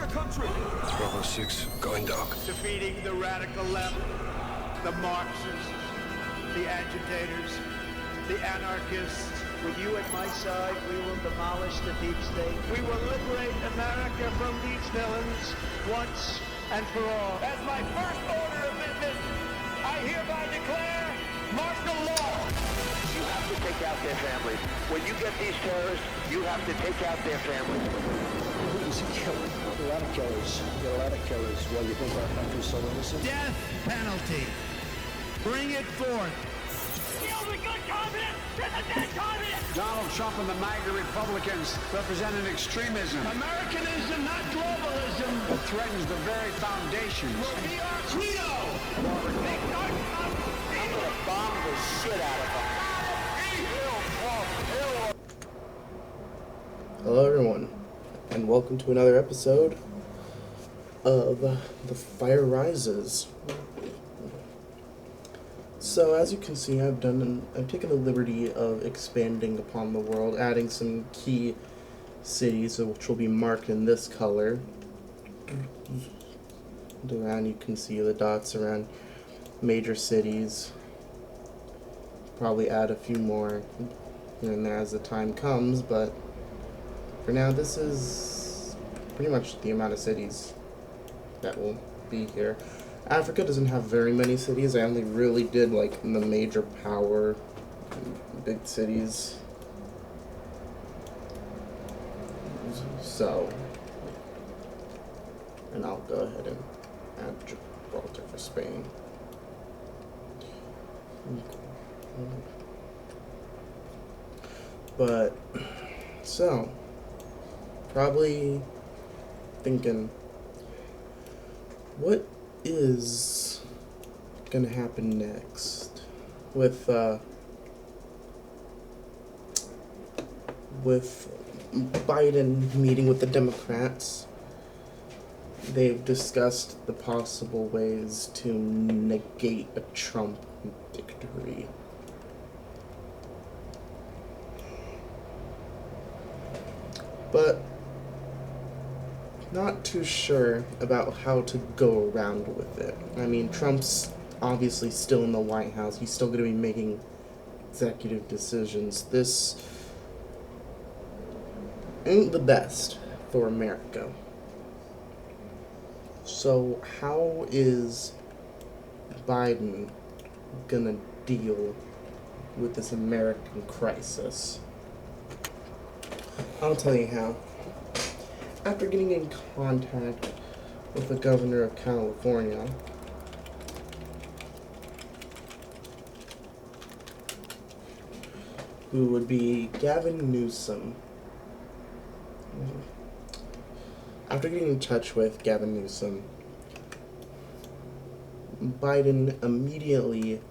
country. Bravo 6, going dark. Defeating the radical left, the Marxists, the agitators, the anarchists. With you at my side, we will demolish the deep state. We will liberate America from these villains once and for all. As my first order of business, I hereby declare martial law. You have to take out their families. When you get these terrorists, you have to take out their families. He's a killer. A lot of killers. There are a lot of killers. Well, you think our country's so innocent? Death penalty. Bring it forth. The only good communist is the dead communist! Donald Trump and the MAGA Republicans represent an extremism. Americanism, not globalism. That threatens the very foundations. Will be our credo. I'm gonna bomb the shit out of them. Hello everyone, and welcome to another episode of The Fire Rises. So as you can see, I've taken the liberty of expanding upon the world, adding some key cities which will be marked in this color. Around you can see the dots around major cities. Probably add a few more here and there as the time comes, but for now this is pretty much the amount of cities that will be here. Africa doesn't have very many cities. I only really did like the major power big cities. So, and I'll go ahead and add Gibraltar for Spain. But, so, probably thinking, what is gonna happen next with Biden meeting with the Democrats? They've discussed the possible ways to negate a Trump victory. But not too sure about how to go around with it. I mean, Trump's obviously still in the White House. He's still going to be making executive decisions. This ain't the best for America. So how is Biden gonna deal with this American crisis? I'll tell you how. After getting in contact with the governor of California, who would be Gavin Newsom. After getting in touch with Gavin Newsom, Biden immediately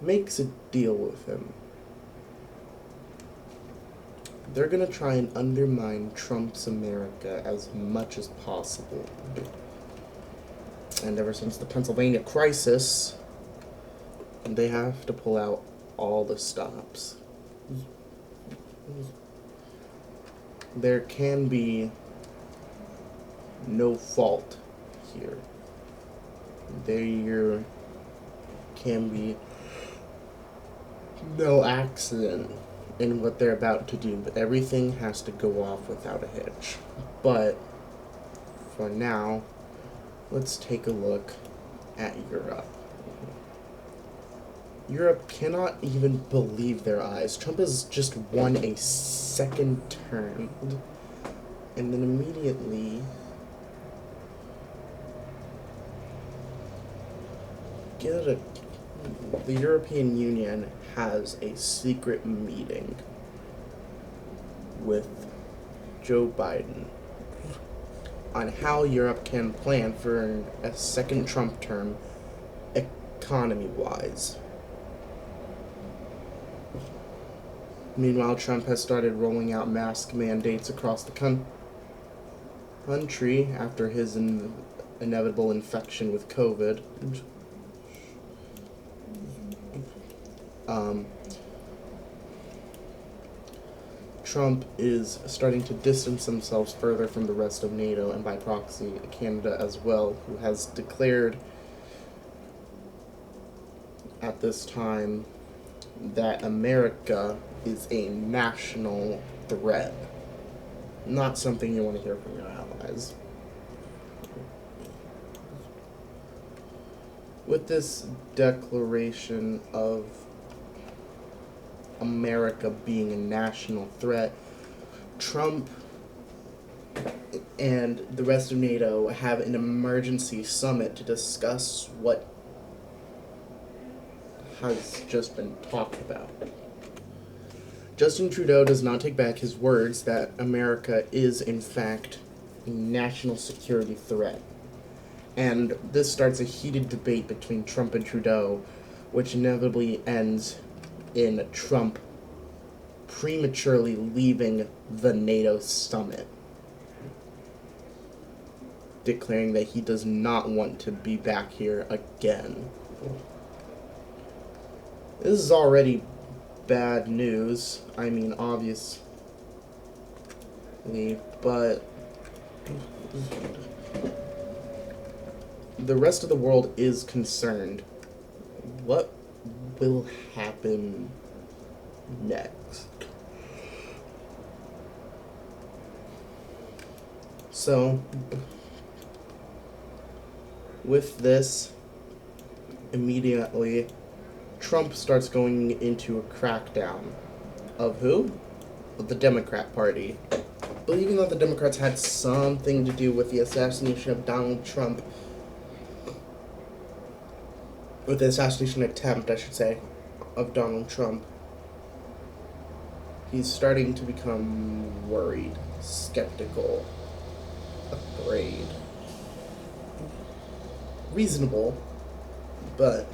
makes a deal with him. They're going to try and undermine Trump's America as much as possible. And ever since the Pennsylvania crisis, they have to pull out all the stops. There can be no fault here. There can be no accident in what they're about to do, but everything has to go off without a hitch. But for now, let's take a look at Europe. Europe cannot even believe their eyes. Trump has just won a second term, and then immediately the European Union has a secret meeting with Joe Biden on how Europe can plan for a second Trump term economy-wise. Meanwhile, Trump has started rolling out mask mandates across the country after his inevitable infection with COVID. Trump is starting to distance themselves further from the rest of NATO, and by proxy, Canada as well, who has declared at this time that America is a national threat. Not something you want to hear from your allies. With this declaration of America being a national threat, Trump and the rest of NATO have an emergency summit to discuss what has just been talked about. Justin Trudeau does not take back his words that America is, in fact, a national security threat. And this starts a heated debate between Trump and Trudeau, which inevitably ends in Trump prematurely leaving the NATO summit, declaring that he does not want to be back here again. This is already bad news. I mean, obviously, but the rest of the world is concerned. What will happen next? So, with this, immediately, Trump starts going into a crackdown. Of who? Of the Democrat Party. Believing that the Democrats had something to do with the assassination of Donald Trump. With the assassination attempt, I should say, of Donald Trump. He's starting to become worried, skeptical, afraid. Reasonable, but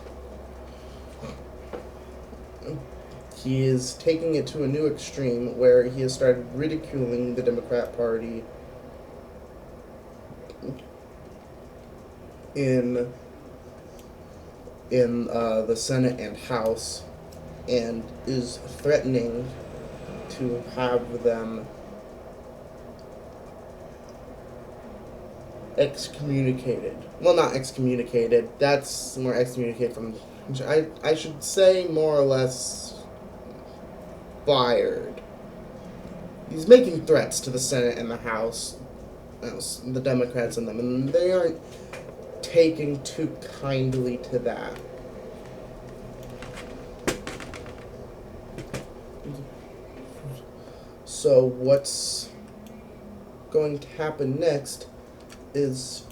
he is taking it to a new extreme where he has started ridiculing the Democrat Party in the Senate and House, and is threatening to have them excommunicated. Well, not excommunicated. That's more excommunicated from... I should say more or less fired. He's making threats to the Senate and the House, the Democrats and them, and they aren't taking too kindly to that. So what's going to happen next is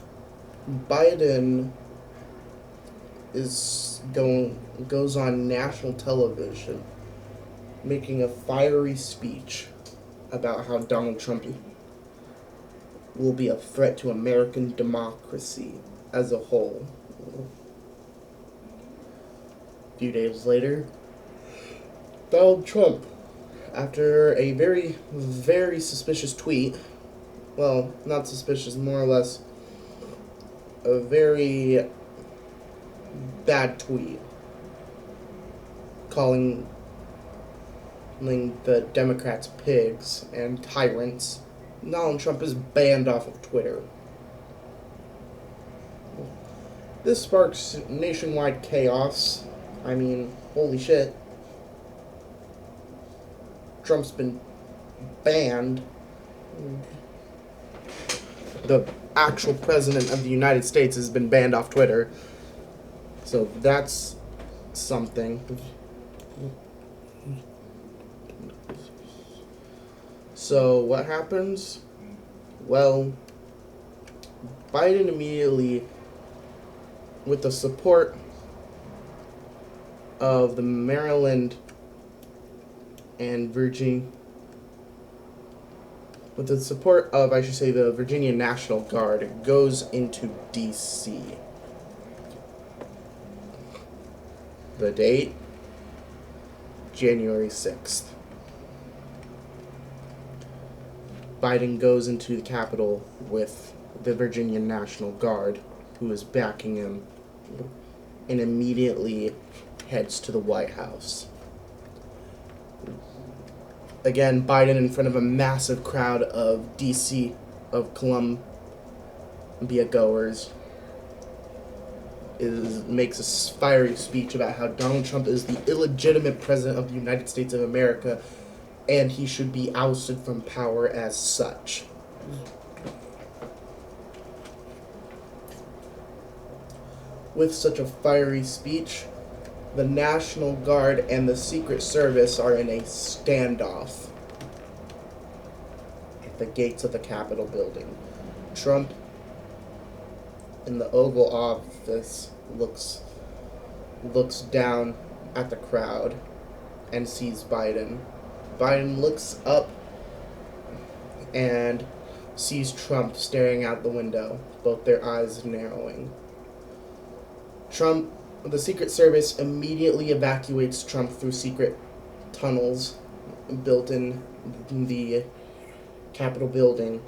Biden goes on national television making a fiery speech about how Donald Trump will be a threat to American democracy as a whole. A few days later, Donald Trump, after a very, very suspicious tweet, well, not suspicious, more or less a very bad tweet, calling the Democrats pigs and tyrants, Donald Trump is banned off of Twitter. This sparks nationwide chaos. I mean, holy shit. Trump's been banned. The actual president of the United States has been banned off Twitter. So that's something. So what happens? Well, Biden immediately, with the support of the Maryland and Virginia, with the support of, I should say, the Virginia National Guard, goes into D.C. The date? January 6th. Biden goes into the Capitol with the Virginia National Guard, who is backing him, and immediately heads to the White House. Again, Biden in front of a massive crowd of DC, of Columbia goers, makes a fiery speech about how Donald Trump is the illegitimate president of the United States of America, and he should be ousted from power as such. With such a fiery speech, the National Guard and the Secret Service are in a standoff at the gates of the Capitol building. Trump, in the Oval Office, looks down at the crowd and sees Biden. Biden looks up and sees Trump staring out the window, both their eyes narrowing. The Secret Service immediately evacuates Trump through secret tunnels built in the Capitol building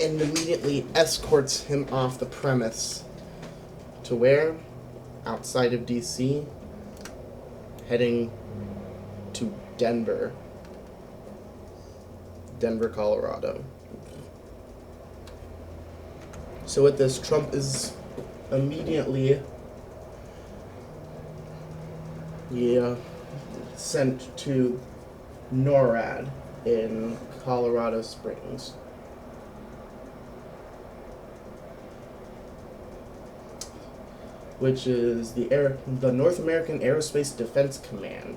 and immediately escorts him off the premise to where? Outside of DC, heading to Denver, Colorado. So with this, Trump is immediately sent to NORAD in Colorado Springs. Which is the North American Aerospace Defense Command.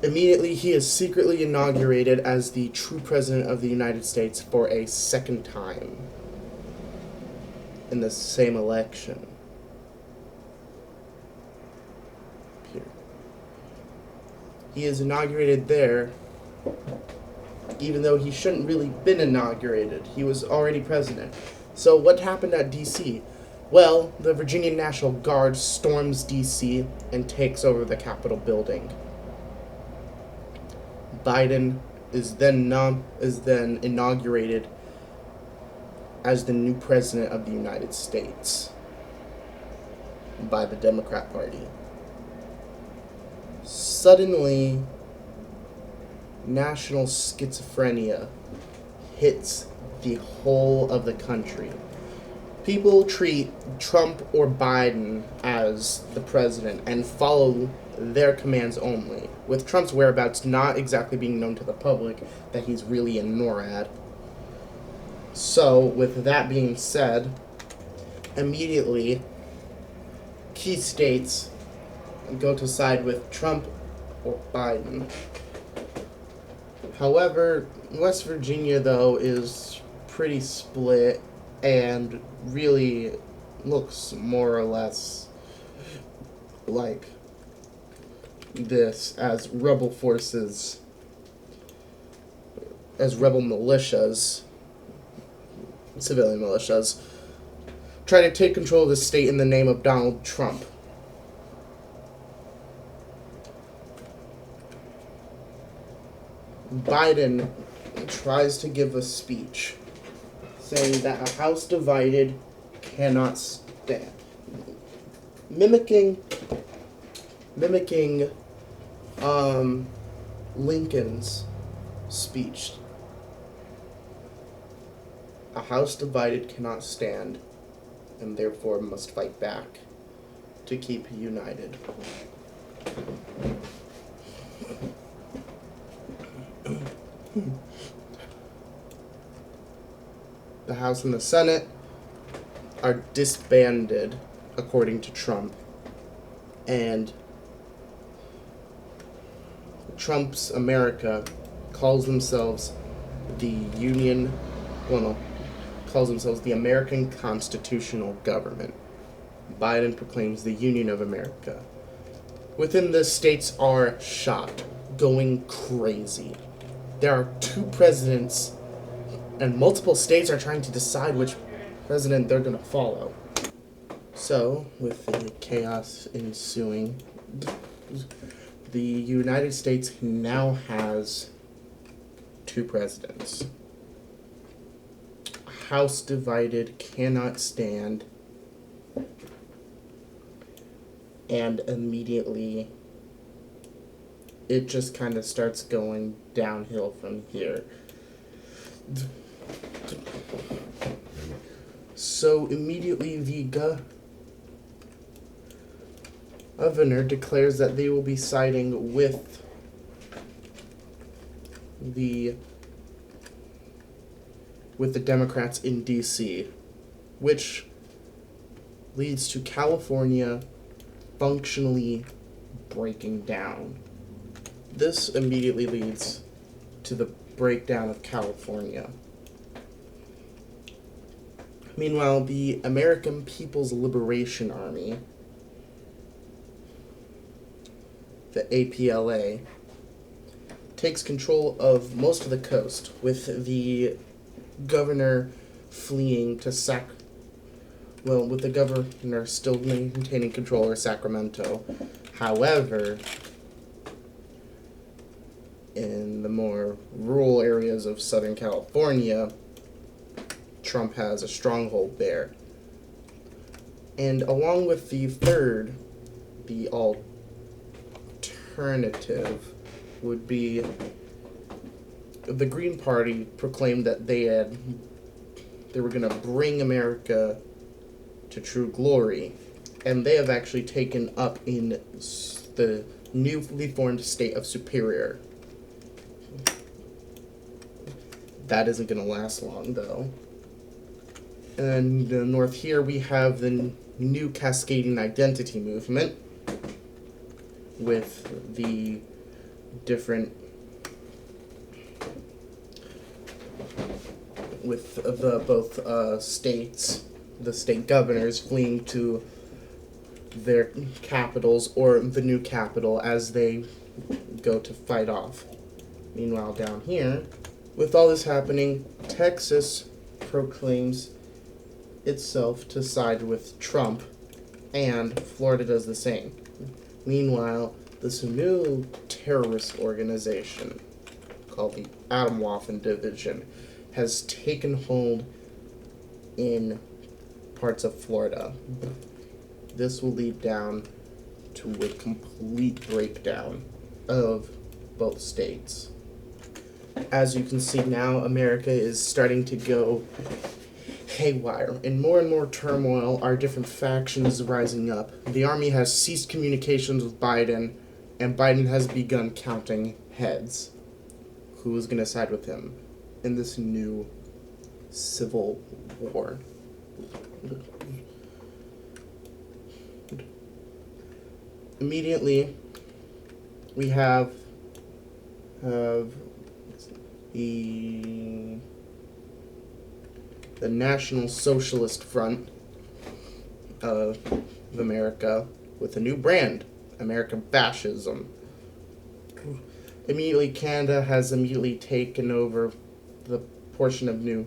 Immediately, he is secretly inaugurated as the true president of the United States for a second time in the same election. Here. He is inaugurated there, even though he shouldn't really been inaugurated. He was already president. So what happened at D.C.? Well, the Virginia National Guard storms D.C. and takes over the Capitol building. Biden is then inaugurated as the new president of the United States by the Democrat Party. Suddenly, national schizophrenia hits the whole of the country. People treat Trump or Biden as the president and follow their commands only, with Trump's whereabouts not exactly being known to the public that he's really in NORAD. So, with that being said, immediately, key states go to side with Trump or Biden. However, West Virginia, though, is pretty split and really looks more or less like this as rebel forces, as rebel militias, civilian militias, try to take control of the state in the name of Donald Trump. Biden tries to give a speech saying that a house divided cannot stand. Mimicking Lincoln's speech. A house divided cannot stand, and therefore must fight back to keep united. The House and the Senate are disbanded, according to Trump, and Trump's America calls themselves the American Constitutional Government. Biden proclaims the Union of America. Within this, states are shocked, going crazy. There are two presidents, and multiple states are trying to decide which president they're going to follow. So, with the chaos ensuing, the United States now has two presidents. A house divided cannot stand, and immediately it just kind of starts going downhill from here. So immediately the governor declares that they will be siding with the Democrats in D.C., which leads to California functionally breaking down. This immediately leads to the breakdown of California. Meanwhile, the American People's Liberation Army, the APLA, takes control of most of the coast, with the governor fleeing to with the governor still maintaining control over Sacramento. However, in the more rural areas of Southern California, Trump has a stronghold there. And along with the third, the alternative would be the Green Party proclaimed that they were going to bring America to true glory, and they have actually taken up in the newly formed state of Superior. That isn't going to last long, though. And north here we have the new cascading identity movement with the different states, the state governors fleeing to their capitals or the new capital as they go to fight off. Meanwhile, down here, with all this happening, Texas proclaims itself to side with Trump, and Florida does the same. Meanwhile, this new terrorist organization called the Atomwaffen Division has taken hold in parts of Florida. This will lead down to a complete breakdown of both states. As you can see now, America is starting to go haywire. In more and more turmoil are different factions rising up. The army has ceased communications with Biden, and Biden has begun counting heads. Who is going to side with him in this new civil war? Immediately, we have the National Socialist Front of America with a new brand, American Fascism. Immediately, Canada has immediately taken over the portion of New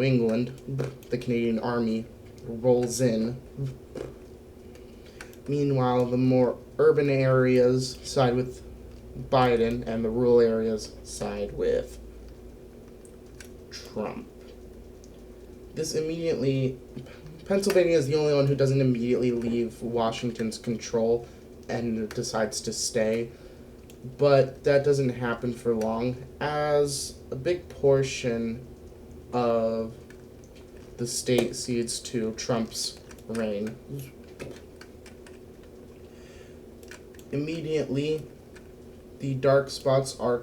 England. The Canadian Army rolls in. Meanwhile, the more urban areas side with Biden, and the rural areas side with Trump. This immediately, Pennsylvania is the only one who doesn't immediately leave Washington's control and decides to stay. But that doesn't happen for long, as a big portion of the state cedes to Trump's reign. Immediately, the dark spots are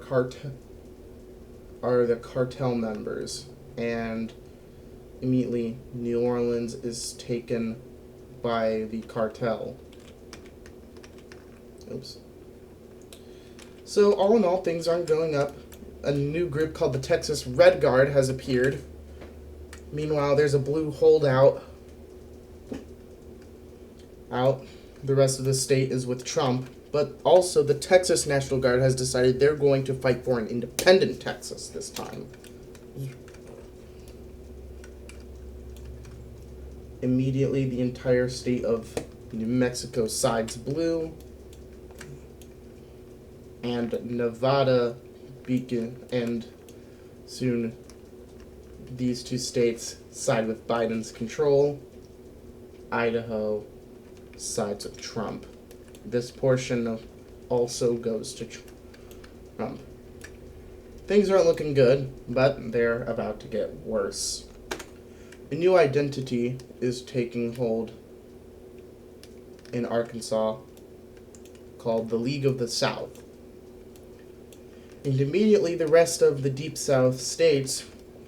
the cartel members, and immediately New Orleans is taken by the cartel. Oops. So all in all, things aren't going up. A new group called the Texas Red Guard has appeared. Meanwhile, there's a blue holdout out. The rest of the state is with Trump. But also, the Texas National Guard has decided they're going to fight for an independent Texas this time. Immediately, the entire state of New Mexico sides blue, and Nevada and soon these two states side with Biden's control. Idaho sides with Trump. This portion of also goes to Trump. Things aren't looking good, but they're about to get worse. A new identity is taking hold in Arkansas called the League of the South. And immediately the rest of the Deep South states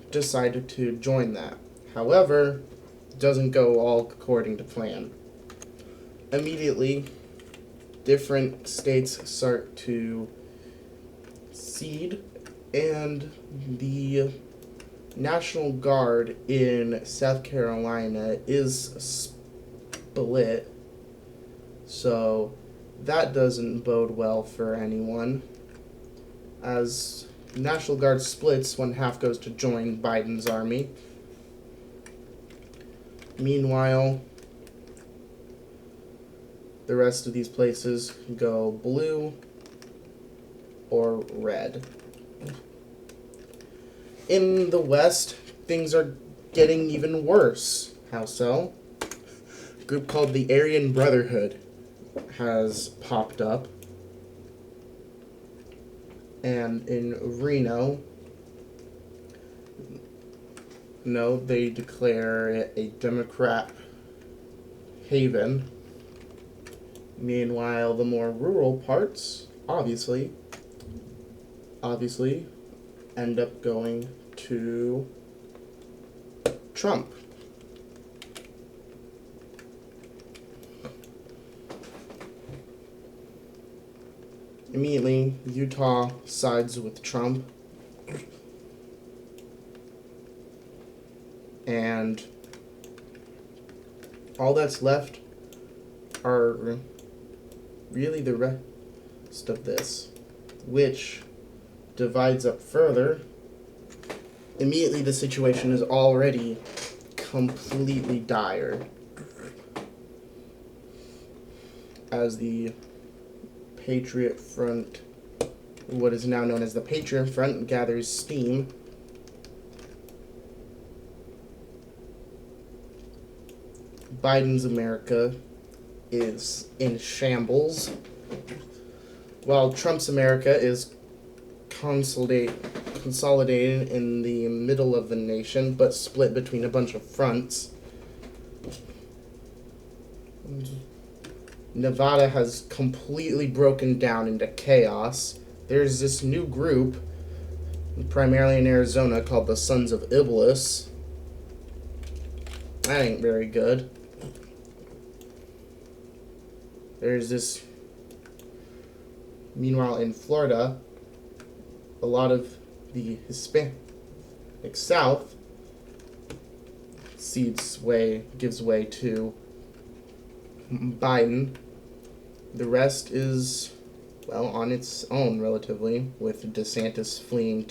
decided to join that. However, it doesn't go all according to plan. Immediately, different states start to cede, and the National Guard in South Carolina is split, so that doesn't bode well for anyone. As National Guard splits, one half goes to join Biden's army. Meanwhile, the rest of these places go blue or red. In the West, things are getting even worse. How so? A group called the Aryan Brotherhood has popped up. And in Reno, they declare it a Democrat haven. Meanwhile, the more rural parts, obviously, end up going to Trump. Immediately, Utah sides with Trump, and all that's left are really the rest of this, which divides up further. Immediately, the situation is already completely dire, as the Patriot Front, what is now known as the Patriot Front, gathers steam. Biden's America is in shambles, while Trump's America is consolidated in the middle of the nation, but split between a bunch of fronts. Nevada has completely broken down into chaos. There's this new group, primarily in Arizona, called the Sons of Iblis. That ain't very good. There's this... Meanwhile, in Florida, a lot of the Hispanic South gives way to Biden. The rest is, on its own, relatively, with DeSantis fleeing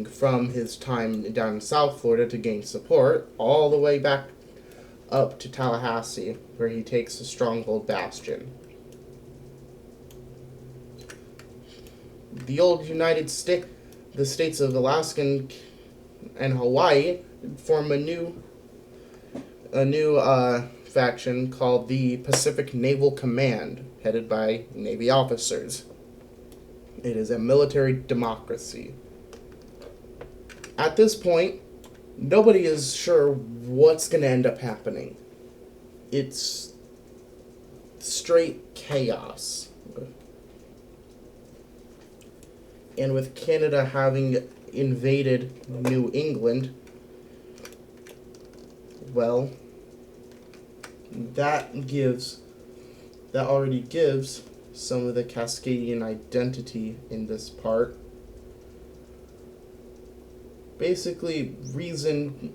from his time down in South Florida to gain support, all the way back up to Tallahassee, where he takes a stronghold bastion. The old the states of Alaska and Hawaii form a new faction called the Pacific Naval Command, headed by Navy officers. It is a military democracy. At this point, nobody is sure what's going to end up happening. It's straight chaos. And with Canada having invaded New England, that already gives some of the Cascadian identity in this part. Basically, reason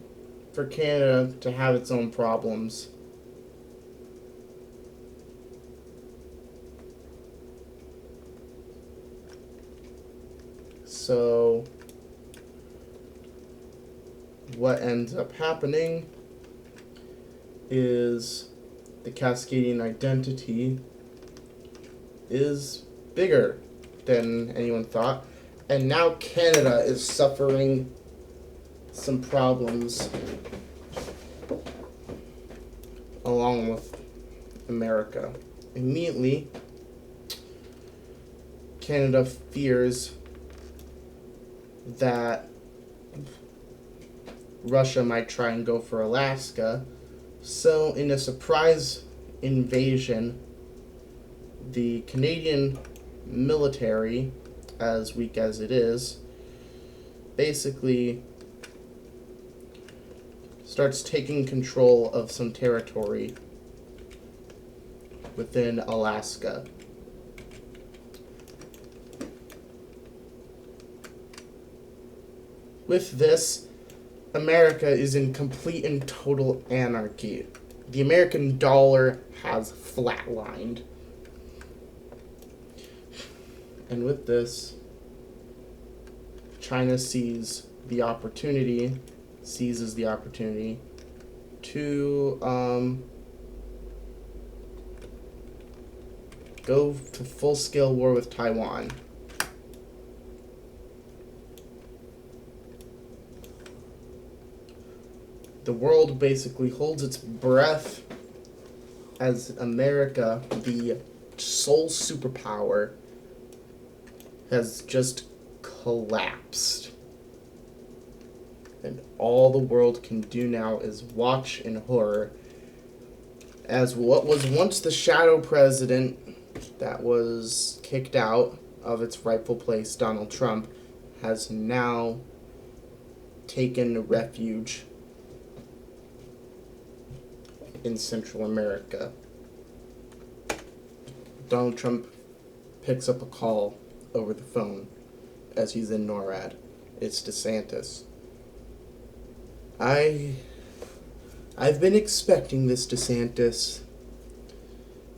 for Canada to have its own problems. So, what ends up happening is the Cascadian identity is bigger than anyone thought, and now Canada is suffering some problems along with America. Immediately, Canada fears that Russia might try and go for Alaska. So, in a surprise invasion, the Canadian military, as weak as it is, basically starts taking control of some territory within Alaska. With this, America is in complete and total anarchy. The American dollar has flatlined. And with this, China seizes the opportunity to go to full-scale war with Taiwan. The world basically holds its breath as America, the sole superpower, has just collapsed. And all the world can do now is watch in horror as what was once the shadow president that was kicked out of its rightful place, Donald Trump, has now taken refuge in Central America. Donald Trump picks up a call over the phone as he's in NORAD. It's DeSantis. I've been expecting this, DeSantis.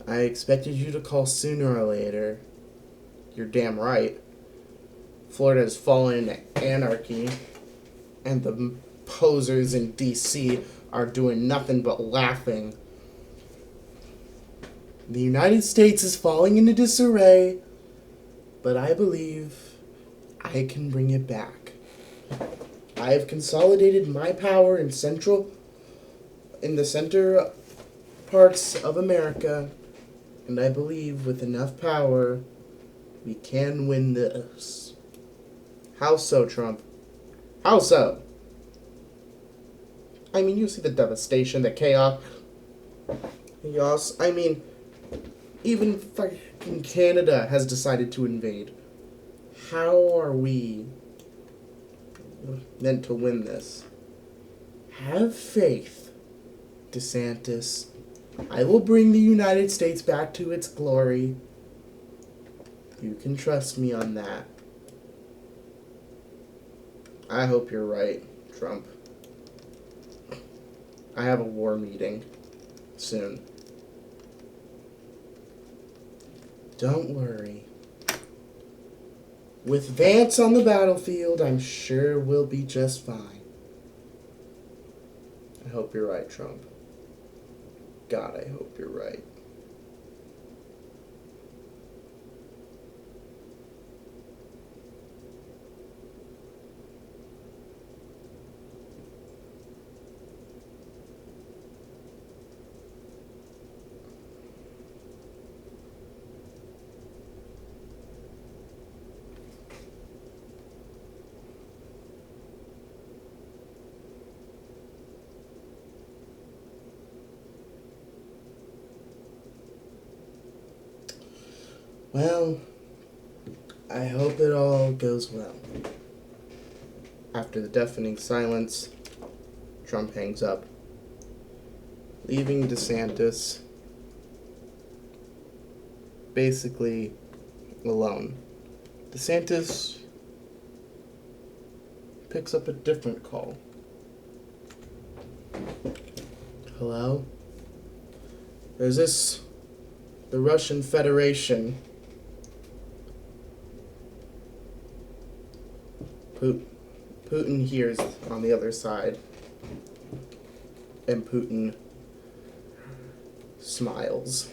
I expected you to call sooner or later. You're damn right. Florida has fallen into anarchy, and the posers in D.C. are doing nothing but laughing. The United States is falling into disarray, but I believe I can bring it back. I have consolidated my power in the center parts of America, and I believe with enough power, we can win this. How so, Trump? How so? I mean, you see the devastation, the chaos. I mean, even fucking Canada has decided to invade. How are we meant to win this? Have faith, DeSantis. I will bring the United States back to its glory. You can trust me on that. I hope you're right, Trump. I have a war meeting soon. Don't worry. With Vance on the battlefield, I'm sure we'll be just fine. I hope you're right, Trump. God, I hope you're right. Well, I hope it all goes well. After the deafening silence, Trump hangs up, leaving DeSantis basically alone. DeSantis picks up a different call. Hello? There's the Russian Federation. Putin hears on the other side, and Putin smiles.